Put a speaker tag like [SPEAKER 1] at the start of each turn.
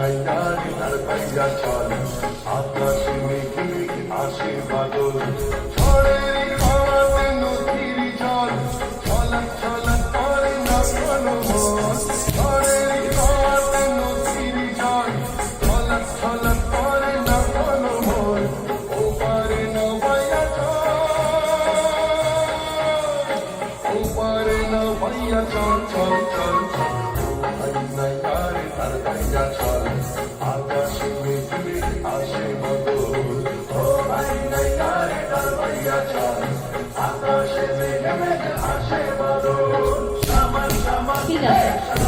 [SPEAKER 1] নাইয়ারে তার পাইয়া চল আকাশে মেঘে মেঘে আসে বাদল ঝড়ের হাওয়াতে নদীর জল ছলক ছলক করে না কোনো মন ঝড়ের হাওয়াতে নদীর জল ছলক ছলক করে না কোনো মন ও পারে না ভাইয়া চল ও পারে না ভাইয়া চল চল চল চল নাইয়ারে তার পাইয়া চল আকাশে মেঘে মেঘে আসে বাদল ও ভাই নাইয়ারে তার পাইয়া চল আকাশে মেঘে মেঘে আসে বাদল সামান সামান